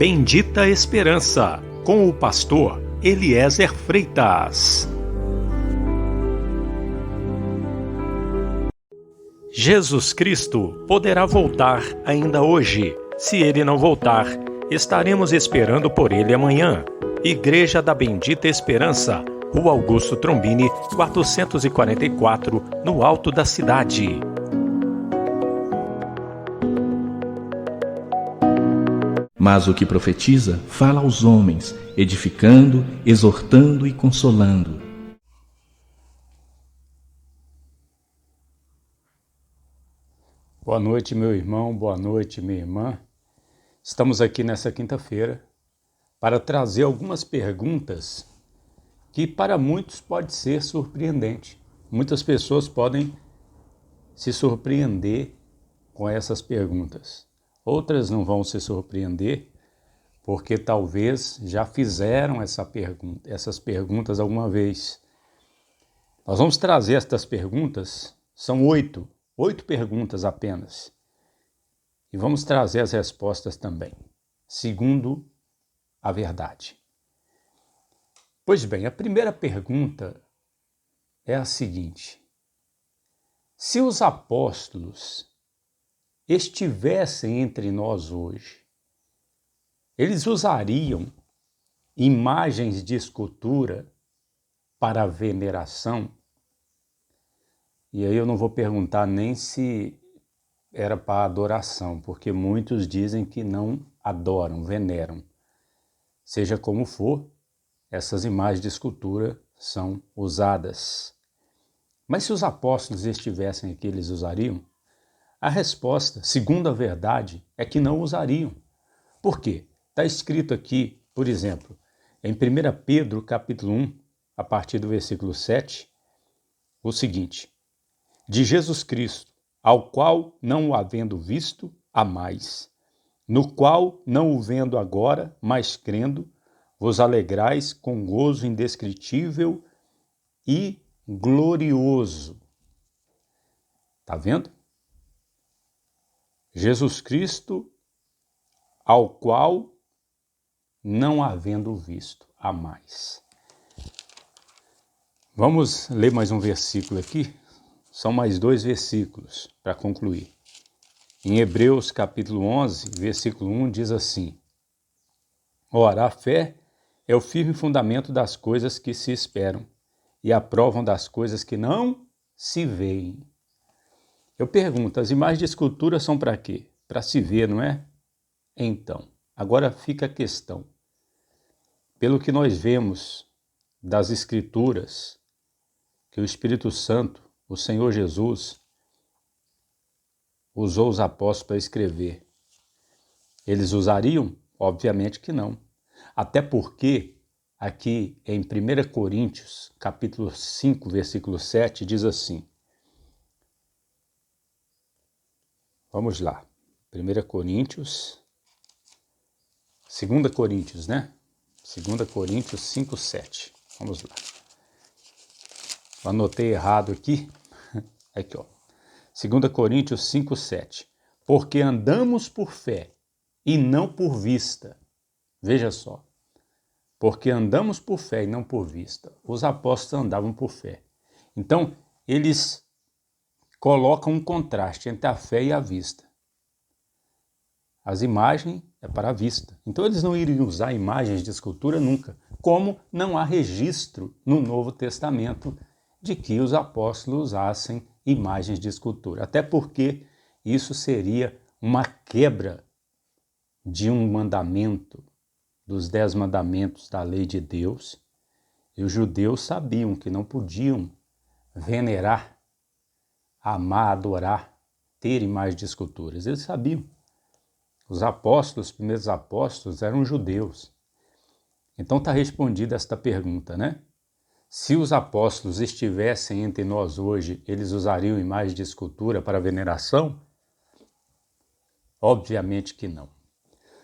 Bendita Esperança, com o pastor Eliezer Freitas. Jesus Cristo poderá voltar ainda hoje. Se ele não voltar, estaremos esperando por ele amanhã. Igreja da Bendita Esperança, Rua Augusto Trombini, 444, no alto da cidade. Mas o que profetiza, fala aos homens, edificando, exortando e consolando. Boa noite, meu irmão, boa noite, minha irmã. Estamos aqui nessa quinta-feira para trazer algumas perguntas que para muitos pode ser surpreendente. Muitas pessoas podem se surpreender com essas perguntas. Outras não vão se surpreender porque talvez já fizeram essas perguntas alguma vez. Nós vamos trazer estas perguntas, são 8 perguntas apenas. E vamos trazer as respostas também, segundo a verdade. Pois bem, a primeira pergunta é a seguinte: se os apóstolos estivessem entre nós hoje, eles usariam imagens de escultura para veneração? E aí eu não vou perguntar nem se era para adoração, porque muitos dizem que não adoram, veneram. Seja como for, essas imagens de escultura são usadas. Mas se os apóstolos estivessem aqui, eles usariam? A resposta, segundo a verdade, é que não usariam. Por quê? Está escrito aqui, por exemplo, em 1 Pedro, capítulo 1, a partir do versículo 7, o seguinte: de Jesus Cristo, ao qual, não o havendo visto, amais, no qual, não o vendo agora, mas crendo, vos alegrais com gozo indescritível e glorioso. Está vendo? Jesus Cristo, ao qual, não havendo visto, amais. Vamos ler mais um versículo aqui. São mais 2 versículos para concluir. Em Hebreus capítulo 11, versículo 1 diz assim: ora, a fé é o firme fundamento das coisas que se esperam e a prova das coisas que não se veem. Eu pergunto, as imagens de escultura são para quê? Para se ver, não é? Então, agora fica a questão. Pelo que nós vemos das Escrituras, que o Espírito Santo, o Senhor Jesus, usou os apóstolos para escrever, eles usariam? Obviamente que não. Até porque aqui em 1 Coríntios, capítulo 5, versículo 7, diz assim. Vamos lá. 1 Coríntios, 2 Coríntios, né? 2 Coríntios 5, 7. Vamos lá. Eu anotei errado aqui. Aqui, ó. 2 Coríntios 5, 7. Porque andamos por fé e não por vista. Veja só. Porque andamos por fé e não por vista. Os apóstolos andavam por fé. Então, eles colocam um contraste entre a fé e a vista. As imagens é para a vista. Então, eles não iriam usar imagens de escultura nunca. Como não há registro no Novo Testamento de que os apóstolos usassem imagens de escultura. Até porque isso seria uma quebra de um mandamento, dos 10 mandamentos da lei de Deus. E os judeus sabiam que não podiam venerar, amar, adorar, ter imagens de esculturas. Eles sabiam. Os apóstolos, os primeiros apóstolos, eram judeus. Então está respondida esta pergunta, né? Se os apóstolos estivessem entre nós hoje, eles usariam imagens de escultura para veneração? Obviamente que não.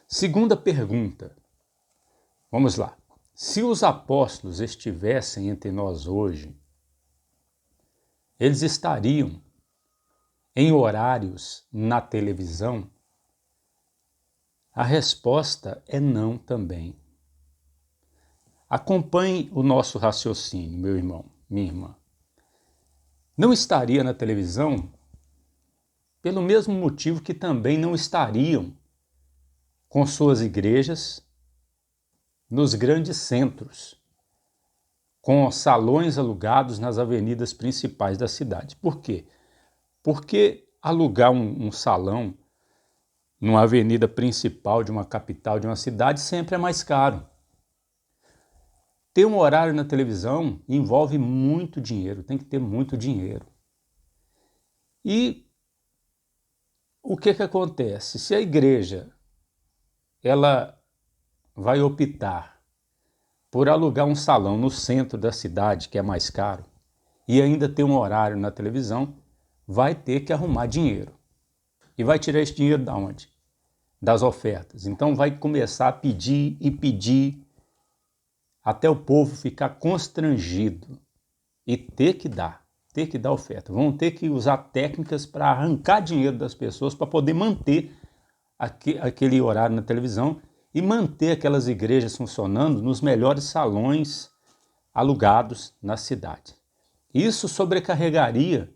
Segunda pergunta. Vamos lá. Se os apóstolos estivessem entre nós hoje, eles estariam em horários na televisão? A resposta é não também. Acompanhe o nosso raciocínio, meu irmão, minha irmã. Não estaria na televisão pelo mesmo motivo que também não estariam com suas igrejas nos grandes centros, com salões alugados nas avenidas principais da cidade. Por quê? Porque alugar um salão numa avenida principal de uma capital de uma cidade sempre é mais caro. Ter um horário na televisão envolve muito dinheiro, tem que ter muito dinheiro. E o que acontece? Se a igreja ela vai optar por alugar um salão no centro da cidade, que é mais caro, e ainda ter um horário na televisão, vai ter que arrumar dinheiro. E vai tirar esse dinheiro de onde? Das ofertas. Então vai começar a pedir e pedir, até o povo ficar constrangido e ter que dar oferta. Vão ter que usar técnicas para arrancar dinheiro das pessoas para poder manter aquele horário na televisão e manter aquelas igrejas funcionando nos melhores salões alugados na cidade. Isso sobrecarregaria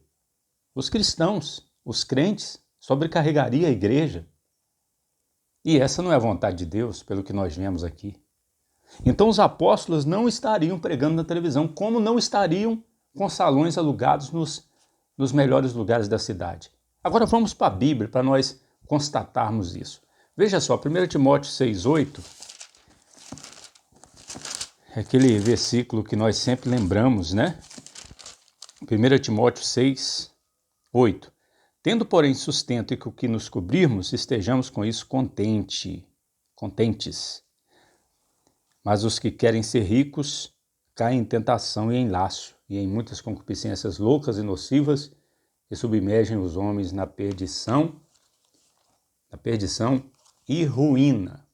os cristãos, os crentes, sobrecarregaria a igreja. E essa não é a vontade de Deus, pelo que nós vemos aqui. Então os apóstolos não estariam pregando na televisão, como não estariam com salões alugados nos melhores lugares da cidade. Agora vamos para a Bíblia, para nós constatarmos isso. Veja só, 1 Timóteo 6,8, é aquele versículo que nós sempre lembramos, né? 1 Timóteo 6,8. Tendo, porém, sustento e com o que nos cobrirmos, estejamos com isso contentes. Mas os que querem ser ricos caem em tentação e em laço, e em muitas concupiscências loucas e nocivas, e submergem os homens na perdição e ruína.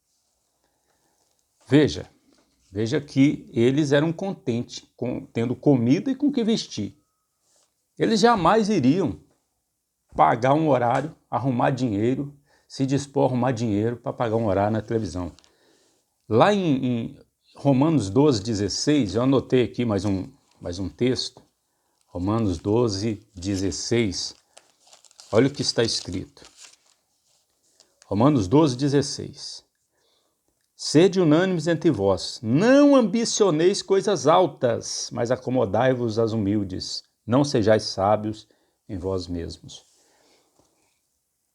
Veja que eles eram contentes, tendo comida e com que vestir. Eles jamais iriam pagar um horário, arrumar dinheiro, se dispor a arrumar dinheiro para pagar um horário na televisão. Lá em Romanos 12,16, eu anotei aqui mais um texto, Romanos 12,16, olha o que está escrito. Romanos 12,16. Sede unânimes entre vós, não ambicioneis coisas altas, mas acomodai-vos às humildes, não sejais sábios em vós mesmos.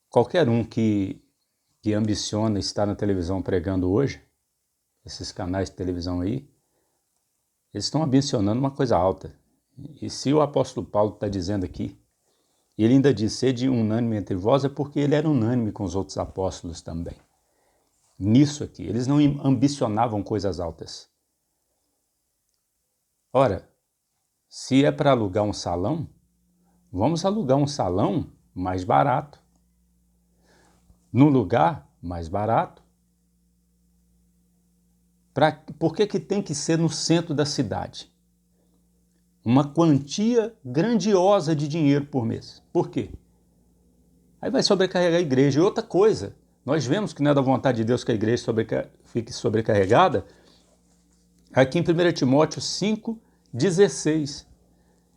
Qualquer um que ambiciona estar na televisão pregando hoje, esses canais de televisão aí, eles estão ambicionando uma coisa alta. E se o apóstolo Paulo está dizendo aqui, ele ainda diz, sede unânime entre vós, é porque ele era unânime com os outros apóstolos também. Nisso aqui, eles não ambicionavam coisas altas. Ora, se é para alugar um salão, vamos alugar um salão mais barato, num lugar mais barato. Por que tem que ser no centro da cidade? Uma quantia grandiosa de dinheiro por mês. Por quê? Aí vai sobrecarregar a igreja. E outra coisa, nós vemos que não é da vontade de Deus que a igreja fique sobrecarregada. Aqui em 1 Timóteo 5,16.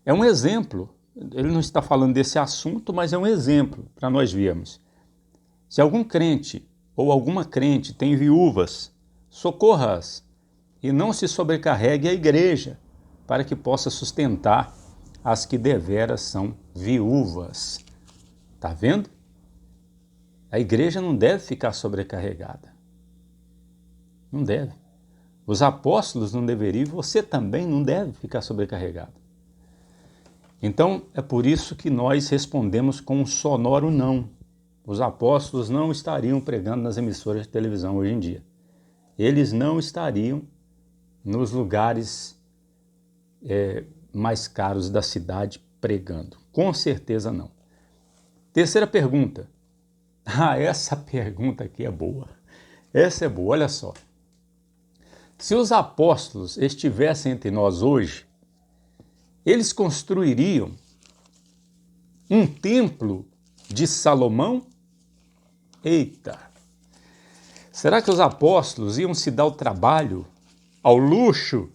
É um exemplo. Ele não está falando desse assunto, mas é um exemplo para nós vermos. Se algum crente ou alguma crente tem viúvas, socorra-as e não se sobrecarregue a igreja, para que possa sustentar as que deveras são viúvas. Está vendo? A igreja não deve ficar sobrecarregada. Não deve. Os apóstolos não deveriam, e você também não deve ficar sobrecarregado. Então, é por isso que nós respondemos com um sonoro não. Os apóstolos não estariam pregando nas emissoras de televisão hoje em dia. Eles não estariam nos lugares mais caros da cidade pregando. Com certeza não. Terceira pergunta. Essa pergunta aqui é boa. Essa é boa, olha só. Se os apóstolos estivessem entre nós hoje, eles construiriam um templo de Salomão? Eita! Será que os apóstolos iam se dar o trabalho, ao luxo,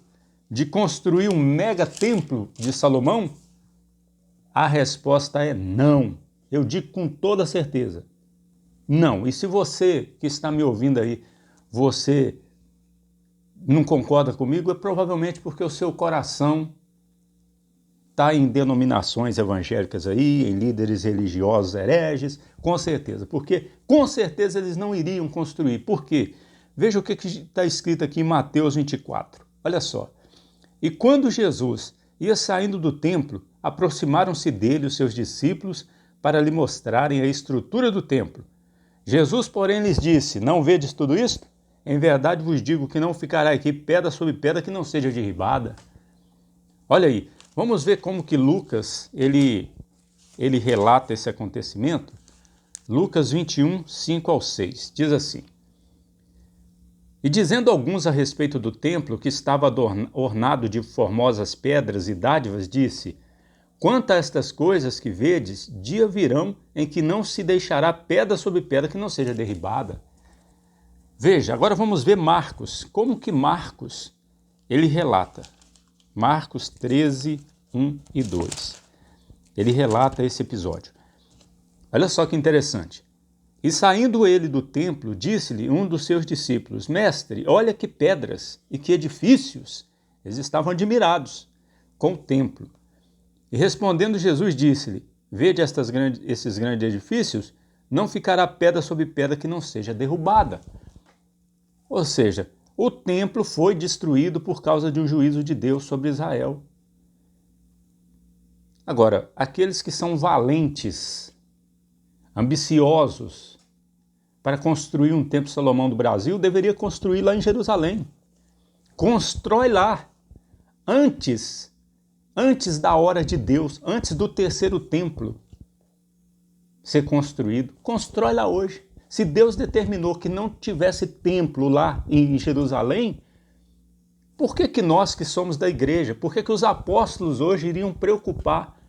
de construir um mega templo de Salomão? A resposta é não. Eu digo com toda certeza. Não. E se você que está me ouvindo aí, você não concorda comigo, é provavelmente porque o seu coração está em denominações evangélicas aí, em líderes religiosos hereges, com certeza. Porque com certeza eles não iriam construir. Por quê? Veja o que está escrito aqui em Mateus 24. Olha só. E quando Jesus ia saindo do templo, aproximaram-se dele os seus discípulos para lhe mostrarem a estrutura do templo. Jesus, porém, lhes disse: não vedes tudo isto? Em verdade vos digo que não ficará aqui pedra sobre pedra que não seja derribada. Olha aí, vamos ver como que Lucas ele relata esse acontecimento. Lucas 21, 5 ao 6, diz assim: E dizendo alguns a respeito do templo, que estava ornado de formosas pedras e dádivas, disse: Quanto a estas coisas que vedes, dia virão em que não se deixará pedra sobre pedra que não seja derribada. Veja, agora vamos ver Marcos. Como que Marcos ele relata? Marcos 13, 1 e 2. Ele relata esse episódio. Olha só que interessante. E saindo ele do templo, disse-lhe um dos seus discípulos: Mestre, olha que pedras e que edifícios! Eles estavam admirados com o templo. E respondendo Jesus disse-lhe: Vede esses grandes edifícios? Não ficará pedra sobre pedra que não seja derrubada. Ou seja, o templo foi destruído por causa de um juízo de Deus sobre Israel. Agora, aqueles que são valentes, ambiciosos, para construir um templo Salomão do Brasil, deveria construir lá em Jerusalém. Constrói lá, antes da hora de Deus, antes do terceiro templo ser construído. Constrói lá hoje. Se Deus determinou que não tivesse templo lá em Jerusalém, por que nós que somos da igreja, por que os apóstolos hoje iriam preocupar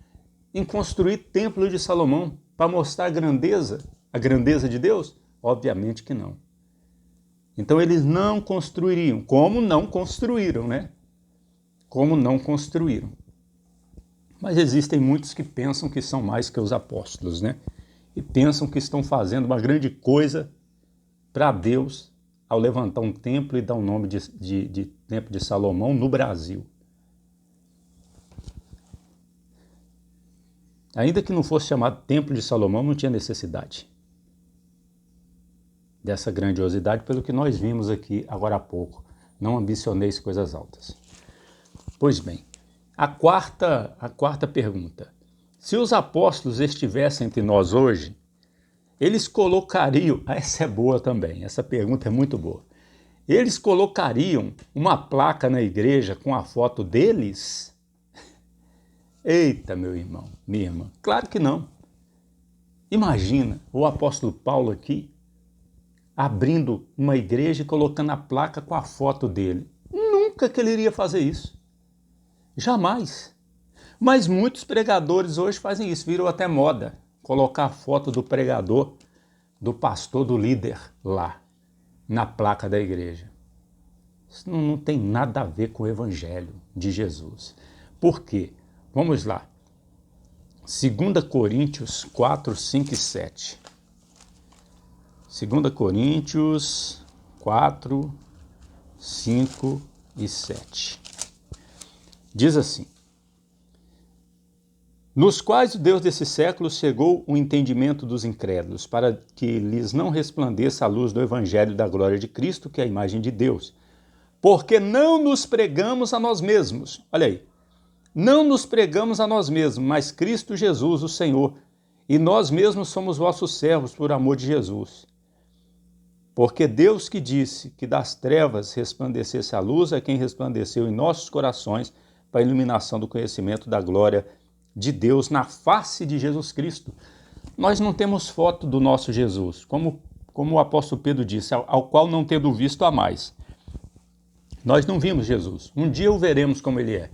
em construir templo de Salomão para mostrar a grandeza de Deus? Obviamente que não. Então eles não construiriam, como não construíram, né? Como não construíram. Mas existem muitos que pensam que são mais que os apóstolos, né? E pensam que estão fazendo uma grande coisa para Deus ao levantar um templo e dar o nome de Templo de Salomão no Brasil. Ainda que não fosse chamado Templo de Salomão, não tinha necessidade dessa grandiosidade, pelo que nós vimos aqui agora há pouco. Não ambicioneis coisas altas. Pois bem, a quarta pergunta. Se os apóstolos estivessem entre nós hoje, eles colocariam... Essa é boa também, essa pergunta é muito boa. Eles colocariam uma placa na igreja com a foto deles? Eita, meu irmão, minha irmã, claro que não. Imagina o apóstolo Paulo aqui, abrindo uma igreja e colocando a placa com a foto dele. Nunca que ele iria fazer isso. Jamais. Mas muitos pregadores hoje fazem isso, viram até moda, colocar a foto do pregador, do pastor, do líder lá, na placa da igreja. Isso não tem nada a ver com o evangelho de Jesus. Por quê? Vamos lá. 2 Coríntios 4, 5 e 7. 2 Coríntios 4, 5 e 7. Diz assim: Nos quais o Deus desse século cegou o entendimento dos incrédulos, para que lhes não resplandeça a luz do evangelho da glória de Cristo, que é a imagem de Deus. Porque não nos pregamos a nós mesmos. Olha aí. Não nos pregamos a nós mesmos, mas Cristo Jesus, o Senhor, e nós mesmos somos vossos servos por amor de Jesus. Porque Deus que disse que das trevas resplandecesse a luz é quem resplandeceu em nossos corações para a iluminação do conhecimento da glória de Deus na face de Jesus Cristo. Nós não temos foto do nosso Jesus, como o apóstolo Pedro disse, ao qual não tendo visto a mais. Nós não vimos Jesus. Um dia o veremos como ele é.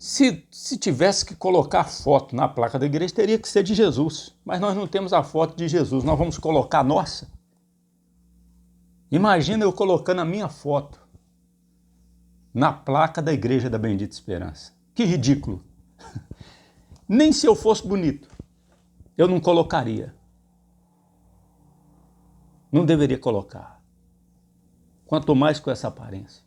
Se tivesse que colocar foto na placa da igreja, teria que ser de Jesus. Mas nós não temos a foto de Jesus. Nós vamos colocar a nossa? Imagina eu colocando a minha foto na placa da Igreja da Bendita Esperança. Que ridículo. Nem se eu fosse bonito, eu não colocaria. Não deveria colocar. Quanto mais com essa aparência.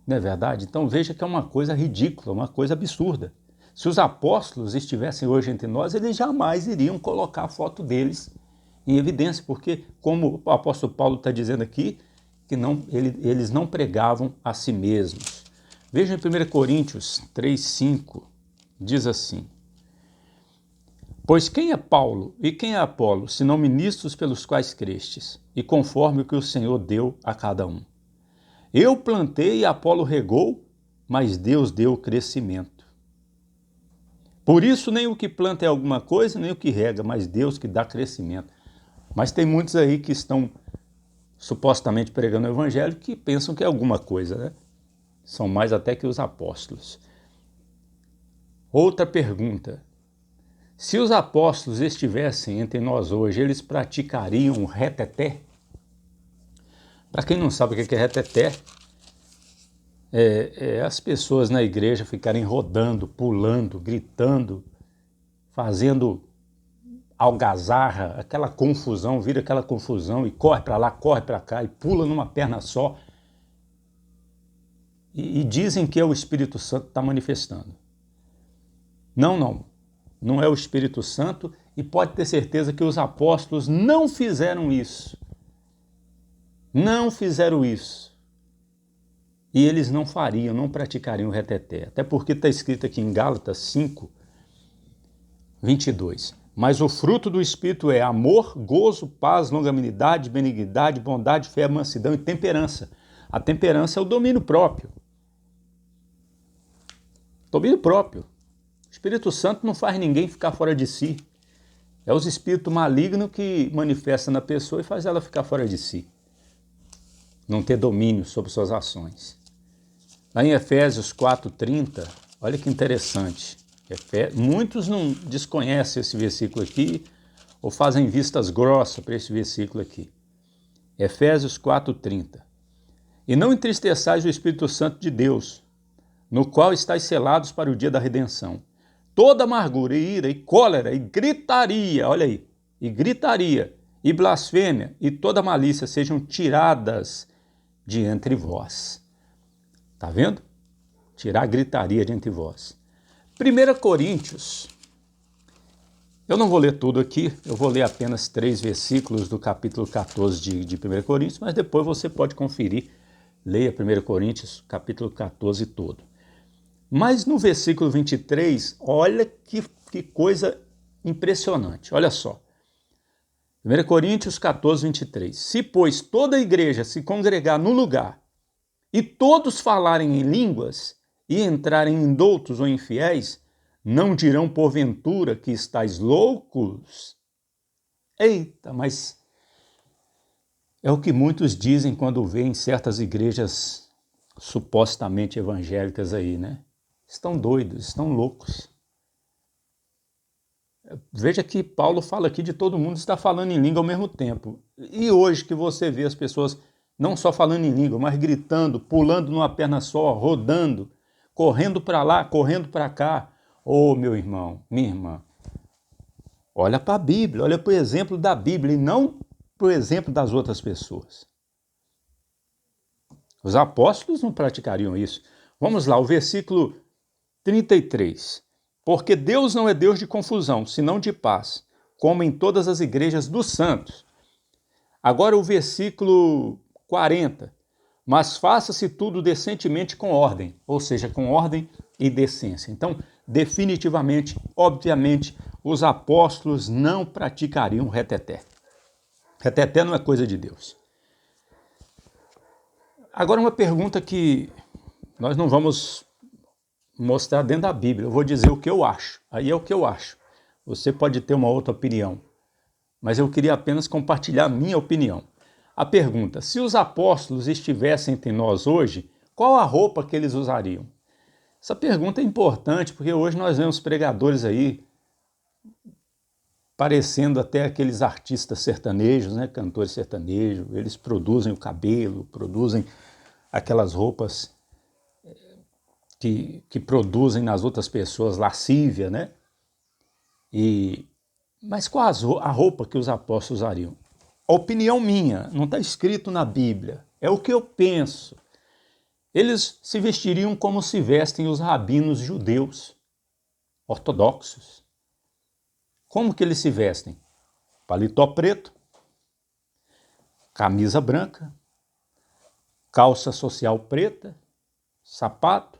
Não é verdade? Então veja que é uma coisa ridícula, uma coisa absurda. Se os apóstolos estivessem hoje entre nós, eles jamais iriam colocar a foto deles em evidência, porque, como o apóstolo Paulo está dizendo aqui, que eles não pregavam a si mesmos. Veja em 1 Coríntios 3,5, diz assim: Pois quem é Paulo e quem é Apolo, senão ministros pelos quais crestes, e conforme o que o Senhor deu a cada um? Eu plantei e Apolo regou, mas Deus deu o crescimento. Por isso, nem o que planta é alguma coisa, nem o que rega, mas Deus que dá crescimento. Mas tem muitos aí que estão supostamente pregando o evangelho que pensam que é alguma coisa, né? São mais até que os apóstolos. Outra pergunta. Se os apóstolos estivessem entre nós hoje, eles praticariam o reteté? Para quem não sabe o que é reteté, é as pessoas na igreja ficarem rodando, pulando, gritando, fazendo algazarra, aquela confusão, vira aquela confusão e corre para lá, corre para cá e pula numa perna só. E dizem que é o Espírito Santo que está manifestando. Não é o Espírito Santo, e pode ter certeza que os apóstolos não fizeram isso. Não fizeram isso. E eles não fariam, não praticariam o reteté. Até porque está escrito aqui em Gálatas 5, 22. Mas o fruto do Espírito é amor, gozo, paz, longanimidade, benignidade, bondade, fé, mansidão e temperança. A temperança é o domínio próprio. Domínio próprio. O Espírito Santo não faz ninguém ficar fora de si. É os espíritos malignos que manifestam na pessoa e faz ela ficar fora de si. Não ter domínio sobre suas ações. Lá em Efésios 4:30, olha que interessante. Muitos não desconhecem esse versículo aqui ou fazem vistas grossas para esse versículo aqui. Efésios 4:30. E não entristeçais o Espírito Santo de Deus, no qual estáis selados para o dia da redenção. Toda amargura, e ira, e cólera, e gritaria, olha aí, e gritaria, e blasfêmia, e toda malícia sejam tiradas de entre vós. Tá vendo? Tirar a gritaria de entre vós. 1 Coríntios, eu não vou ler tudo aqui, eu vou ler apenas 3 versículos do capítulo 14 de 1 Coríntios, mas depois você pode conferir, leia 1 Coríntios, capítulo 14 todo. Mas no versículo 23, olha que coisa impressionante, olha só. 1 Coríntios 14, 23. Se, pois, toda a igreja se congregar no lugar e todos falarem em línguas e entrarem em doutos ou infiéis, não dirão porventura que estáis loucos? Eita, mas é o que muitos dizem quando veem certas igrejas supostamente evangélicas aí, né? Estão doidos, estão loucos. Veja que Paulo fala aqui de todo mundo estar falando em língua ao mesmo tempo. E hoje que você vê as pessoas não só falando em língua, mas gritando, pulando numa perna só, rodando, correndo para lá, correndo para cá. Ô, meu irmão, minha irmã, olha para a Bíblia, olha para o exemplo da Bíblia e não para o exemplo das outras pessoas. Os apóstolos não praticariam isso. Vamos lá, o versículo 33. Porque Deus não é Deus de confusão, senão de paz, como em todas as igrejas dos santos. Agora o versículo 40. Mas faça-se tudo decentemente com ordem, ou seja, com ordem e decência. Então, definitivamente, obviamente, os apóstolos não praticariam reteté. Reteté não é coisa de Deus. Agora uma pergunta que nós não vamos mostrar dentro da Bíblia. Eu vou dizer o que eu acho. Aí é o que eu acho. Você pode ter uma outra opinião. Mas eu queria apenas compartilhar a minha opinião. A pergunta: se os apóstolos estivessem entre nós hoje, qual a roupa que eles usariam? Essa pergunta é importante porque hoje nós vemos pregadores aí parecendo até aqueles artistas sertanejos, né? Cantores sertanejos. Eles produzem o cabelo, produzem aquelas roupas que produzem nas outras pessoas lascívia, né? Mas qual a roupa que os apóstolos usariam? A opinião minha, não está escrito na Bíblia, é o que eu penso. Eles se vestiriam como se vestem os rabinos judeus, ortodoxos. Como que eles se vestem? Paletó preto, camisa branca, calça social preta, sapato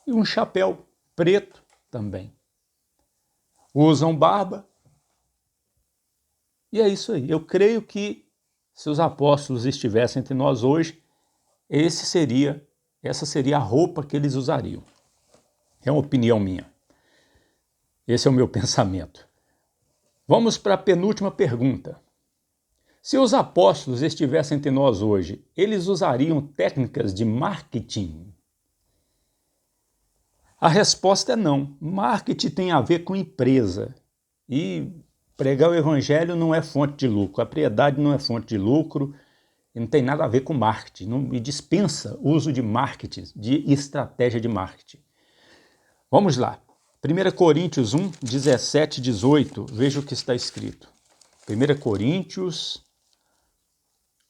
e um chapéu preto também. Usam barba. E é isso aí. Eu creio que se os apóstolos estivessem entre nós hoje, essa seria a roupa que eles usariam. É uma opinião minha. Esse é o meu pensamento. Vamos para a penúltima pergunta. Se os apóstolos estivessem entre nós hoje, eles usariam técnicas de marketing? A resposta é não. Marketing tem a ver com empresa. E pregar o evangelho não é fonte de lucro. A piedade não é fonte de lucro. E não tem nada a ver com marketing. Não me dispensa o uso de marketing, de estratégia de marketing. Vamos lá. 1 Coríntios 1, 17 e 18. Veja o que está escrito. 1 Coríntios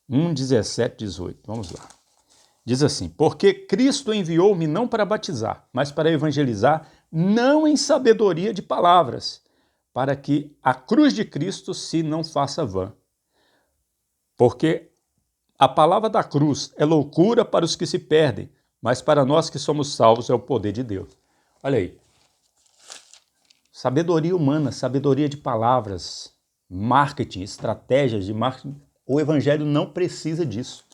1, 17 e 18. Vamos lá. Diz assim: porque Cristo enviou-me não para batizar, mas para evangelizar, não em sabedoria de palavras, para que a cruz de Cristo se não faça vã. Porque a palavra da cruz é loucura para os que se perdem, mas para nós que somos salvos é o poder de Deus. Olha aí. Sabedoria humana, sabedoria de palavras, marketing, estratégias de marketing. O evangelho não precisa disso.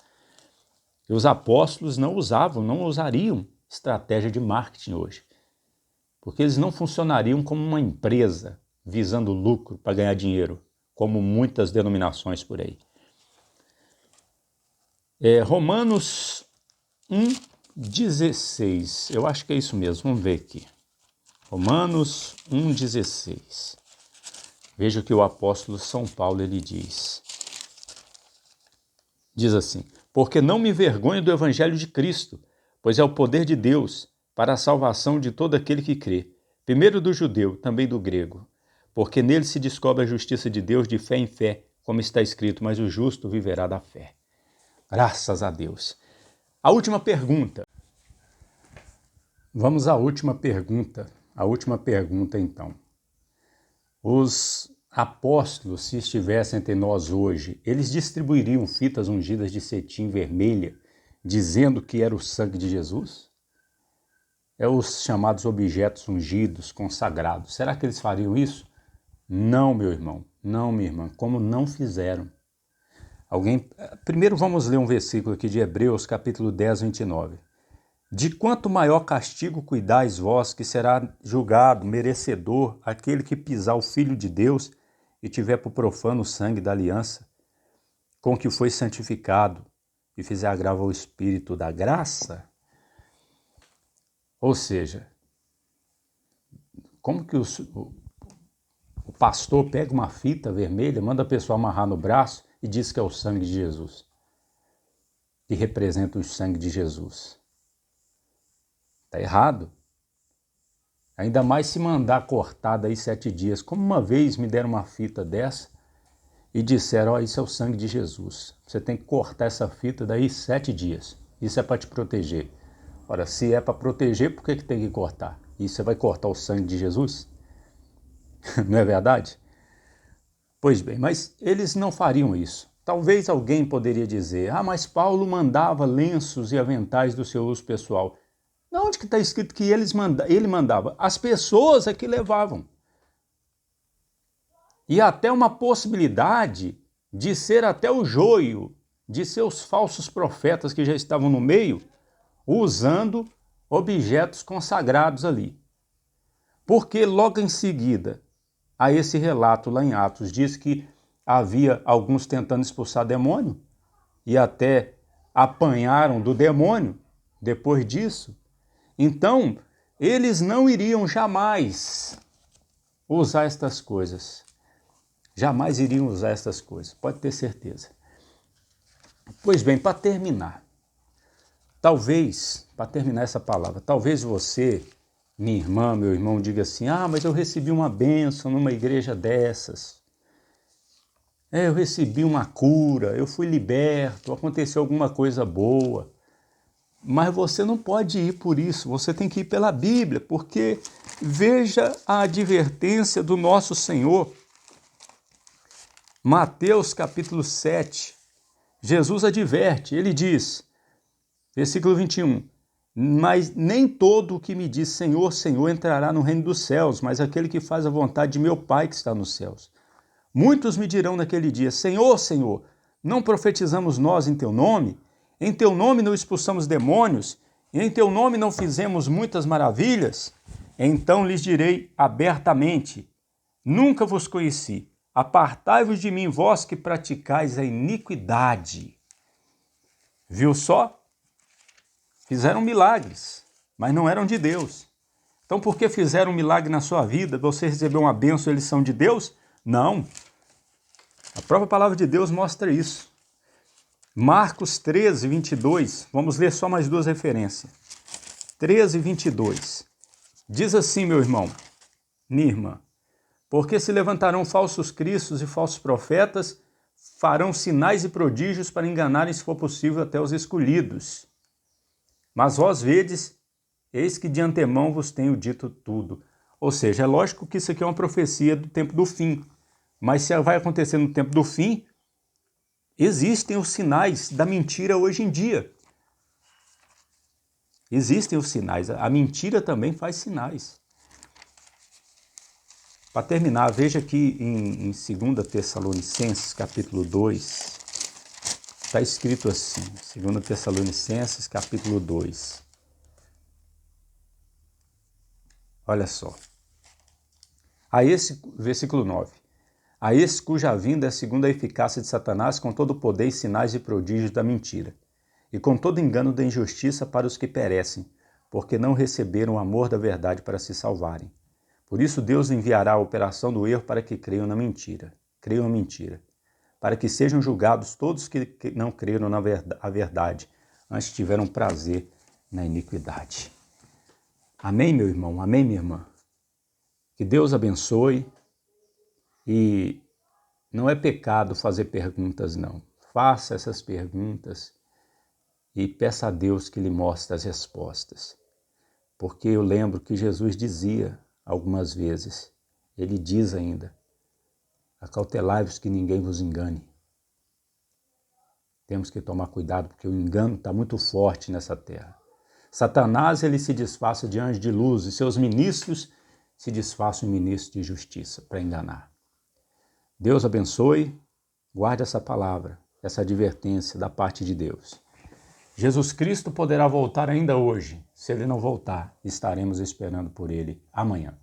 E os apóstolos não usariam estratégia de marketing hoje. Porque eles não funcionariam como uma empresa visando lucro para ganhar dinheiro, como muitas denominações por aí. Romanos 1,16. Eu acho que é isso mesmo, vamos ver aqui. Romanos 1,16. Veja o que o apóstolo São Paulo ele diz. Diz assim: porque não me envergonho do evangelho de Cristo, pois é o poder de Deus para a salvação de todo aquele que crê, primeiro do judeu, também do grego, porque nele se descobre a justiça de Deus de fé em fé, como está escrito, mas o justo viverá da fé. Graças a Deus. A última pergunta. Vamos à última pergunta. A última pergunta, então. Os apóstolos, se estivessem entre nós hoje, eles distribuiriam fitas ungidas de cetim vermelha, dizendo que era o sangue de Jesus? É os chamados objetos ungidos, consagrados. Será que eles fariam isso? Não, meu irmão. Não, minha irmã. Como não fizeram. Primeiro vamos ler um versículo aqui de Hebreus, capítulo 10, 29. De quanto maior castigo cuidais vós, que será julgado, merecedor, aquele que pisar o Filho de Deus e tiver por profano o sangue da aliança, com que foi santificado e fizer agravo ao Espírito da graça? Ou seja, como que o pastor pega uma fita vermelha, manda a pessoa amarrar no braço e diz que é o sangue de Jesus, que representa o sangue de Jesus? Está errado. Ainda mais se mandar cortar daí 7 dias. Como uma vez me deram uma fita dessa e disseram, isso é o sangue de Jesus. Você tem que cortar essa fita daí 7 dias. Isso é para te proteger. Ora, se é para proteger, por que tem que cortar? E você vai cortar o sangue de Jesus? Não é verdade? Pois bem, mas eles não fariam isso. Talvez alguém poderia dizer, mas Paulo mandava lenços e aventais do seu uso pessoal. Onde que está escrito que ele mandava? As pessoas é que levavam. E até uma possibilidade de ser até o joio de seus falsos profetas que já estavam no meio, usando objetos consagrados ali. Porque logo em seguida, a esse relato lá em Atos, diz que havia alguns tentando expulsar demônio e até apanharam do demônio depois disso. Então, eles não iriam jamais usar estas coisas. jamais iriam usar essas coisas, pode ter certeza. Pois bem, para terminar essa palavra, talvez você, minha irmã, meu irmão, diga assim, mas eu recebi uma bênção numa igreja dessas. Eu recebi uma cura, eu fui liberto, aconteceu alguma coisa boa. Mas você não pode ir por isso, você tem que ir pela Bíblia, porque veja a advertência do nosso Senhor. Mateus capítulo 7, Jesus adverte, ele diz, versículo 21, mas nem todo o que me diz Senhor, Senhor entrará no reino dos céus, mas aquele que faz a vontade de meu Pai que está nos céus. Muitos me dirão naquele dia, Senhor, Senhor, não profetizamos nós em teu nome? Em teu nome não expulsamos demônios? E em teu nome não fizemos muitas maravilhas? Então lhes direi abertamente, nunca vos conheci. Apartai-vos de mim, vós que praticais a iniquidade. Viu só? Fizeram milagres, mas não eram de Deus. Então, porque fizeram um milagre na sua vida, você recebeu uma bênção, eles são de Deus? Não. A própria palavra de Deus mostra isso. Marcos 13, 22, vamos ler só mais duas referências. 13, 22. Diz assim, meu irmão, minha irmã, porque se levantarão falsos cristos e falsos profetas, farão sinais e prodígios para enganarem, se for possível, até os escolhidos. Mas vós vedes, eis que de antemão vos tenho dito tudo. Ou seja, é lógico que isso aqui é uma profecia do tempo do fim. Mas se vai acontecer no tempo do fim, existem os sinais da mentira hoje em dia. Existem os sinais. A mentira também faz sinais. Para terminar, veja aqui em 2 Tessalonicenses, capítulo 2, está escrito assim, 2 Tessalonicenses, capítulo 2. Olha só. Versículo 9. A esse cuja vinda é segundo a eficácia de Satanás, com todo o poder e sinais e prodígios da mentira, e com todo engano da injustiça para os que perecem, porque não receberam o amor da verdade para se salvarem. Por isso Deus enviará a operação do erro para que creiam a mentira, para que sejam julgados todos que não creram na verdade, antes tiveram prazer na iniquidade. Amém, meu irmão? Amém, minha irmã? Que Deus abençoe. E não é pecado fazer perguntas, não. Faça essas perguntas e peça a Deus que lhe mostre as respostas. Porque eu lembro que Jesus dizia algumas vezes, ele diz ainda, acautelai-vos que ninguém vos engane. Temos que tomar cuidado porque o engano está muito forte nessa terra. Satanás, ele se disfarça de anjo de luz e seus ministros se disfarçam em ministros de justiça para enganar. Deus abençoe, guarde essa palavra, essa advertência da parte de Deus. Jesus Cristo poderá voltar ainda hoje. Se ele não voltar, estaremos esperando por ele amanhã.